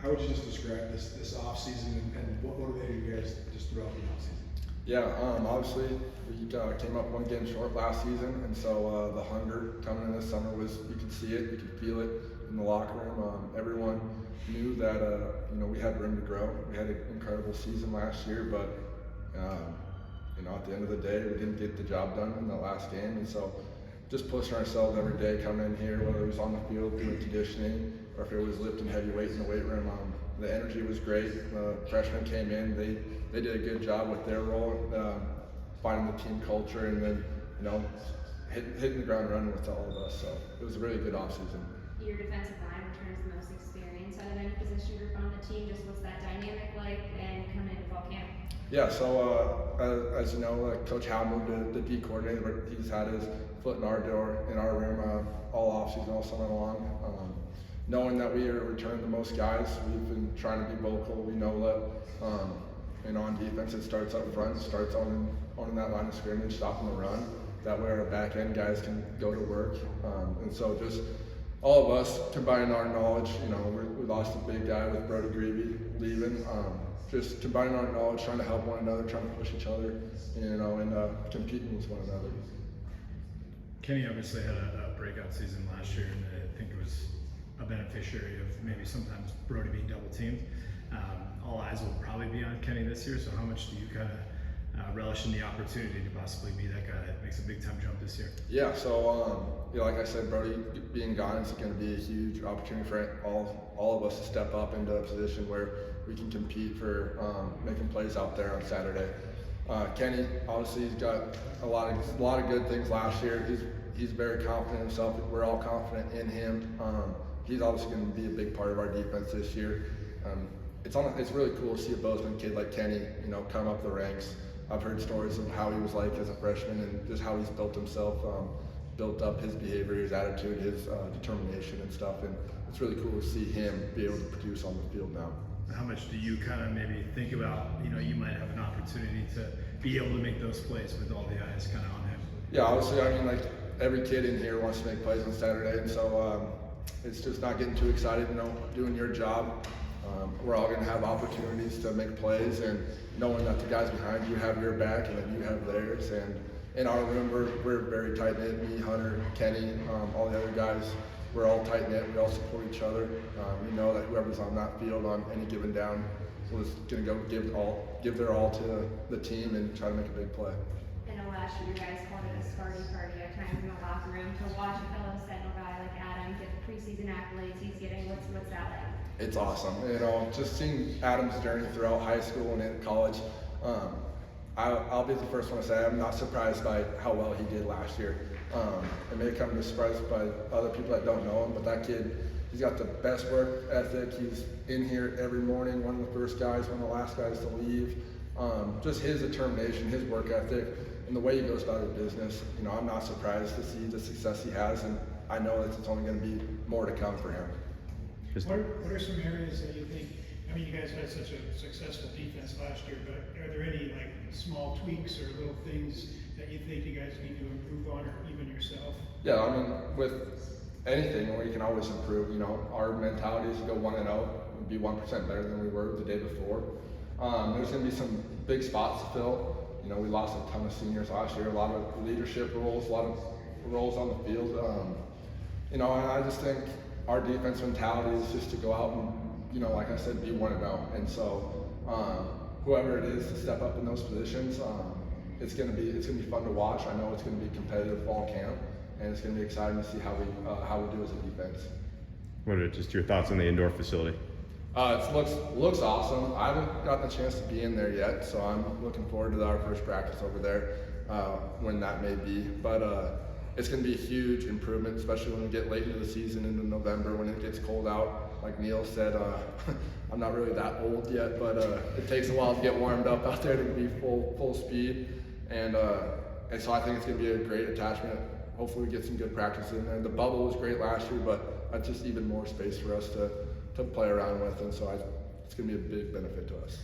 how would you just describe this off season and what motivated you guys just throughout the off season? Yeah, obviously we came up one game short last season, and so the hunger coming in this summer was, you could see it, you could feel it in the locker room. Everyone knew that we had room to grow. We had an incredible season last year, but at the end of the day, we didn't get the job done in the last game, and so just pushing ourselves every day coming in here, whether it was on the field doing conditioning or if it was lifting heavy weight in the weight room. The energy was great. The freshmen came in, they did a good job with their role, finding the team culture, and then hitting the ground running with all of us. So it was a really good offseason. Your defensive line returns the most experience out of any position group on the team. Just what's that dynamic like and coming into fall camp? Yeah, so as you know, Coach Howe moved to the D coordinator, but he's had his foot in our door, in our room, all offseason, all summer long. Knowing that we are returning the most guys, we've been trying to be vocal. We know that on defense, it starts up front, starts on that line of scrimmage, stopping the run. That way our back end guys can go to work. And so just all of us combining our knowledge, we lost a big guy with Brody Greavy leaving. Just combining our knowledge, trying to help one another, trying to push each other, and competing with one another. Kenny obviously had a breakout season last year, and I think it was a beneficiary of maybe sometimes Brody being double teamed. All eyes will probably be on Kenny this year, so how much do you kind of relish in the opportunity to possibly be that guy that makes a big time jump this year? Yeah, so like I said, Brody being gone is going to be a huge opportunity for all of us to step up into a position where we can compete for making plays out there on Saturday. Kenny, obviously, he's got a lot of good things last year. He's very confident in himself. We're all confident in him. He's obviously going to be a big part of our defense this year. It's really cool to see a Bozeman kid like Kenny, come up the ranks. I've heard stories of how he was like as a freshman and just how he's built himself, built up his behavior, his attitude, his determination and stuff. And it's really cool to see him be able to produce on the field now. How much do you kind of maybe think about, you might have an opportunity to be able to make those plays with all the eyes kind of on him? Yeah, obviously, every kid in here wants to make plays on Saturday, and so it's just not getting too excited, doing your job. We're all going to have opportunities to make plays, and knowing that the guys behind you have your back and that you have theirs. And in our room, we're very tight-knit. Me, Hunter, Kenny, all the other guys, we're all tight-knit. We all support each other. We know that whoever's on that field on any given down was going to go give their all to the team and try to make a big play. I know last year you guys called it a Sparty party at times in the locker room. To watch a fellow Sentinel guy like Adam get the preseason accolades he's getting, what's that like? It's awesome. Just seeing Adam's journey throughout high school and in college. I'll be the first one to say I'm not surprised by how well he did last year. It may come as a surprise by other people that don't know him, but that kid, he's got the best work ethic. He's in here every morning, one of the first guys, one of the last guys to leave. Just his determination, his work ethic, and the way he goes about his business. I'm not surprised to see the success he has, and I know that it's only going to be more to come for him. What are some areas that you think, you guys had such a successful defense last year, but are there any small tweaks or little things that you think you guys need to improve on, or even yourself? Yeah, with anything, we can always improve. Our mentality is to go 1-0, and be 1% better than we were the day before. There's going to be some big spots to fill. We lost a ton of seniors last year, a lot of leadership roles, a lot of roles on the field. And I just think our defense mentality is just to go out and, like I said, be 1-0. And so whoever it is to step up in those positions, it's gonna be fun to watch. I know it's gonna be competitive fall camp, and it's gonna be exciting to see how we do as a defense. What are just your thoughts on the indoor facility? It looks awesome. I haven't gotten the chance to be in there yet, so I'm looking forward to our first practice over there, when that may be. But it's going to be a huge improvement, especially when we get late into the season, into November, when it gets cold out. Like Neil said, I'm not really that old yet, but it takes a while to get warmed up out there to be full speed. And so I think it's going to be a great attachment. Hopefully we get some good practice in there. The bubble was great last year, but that's just even more space for us to play around with, and so it's going to be a big benefit to us.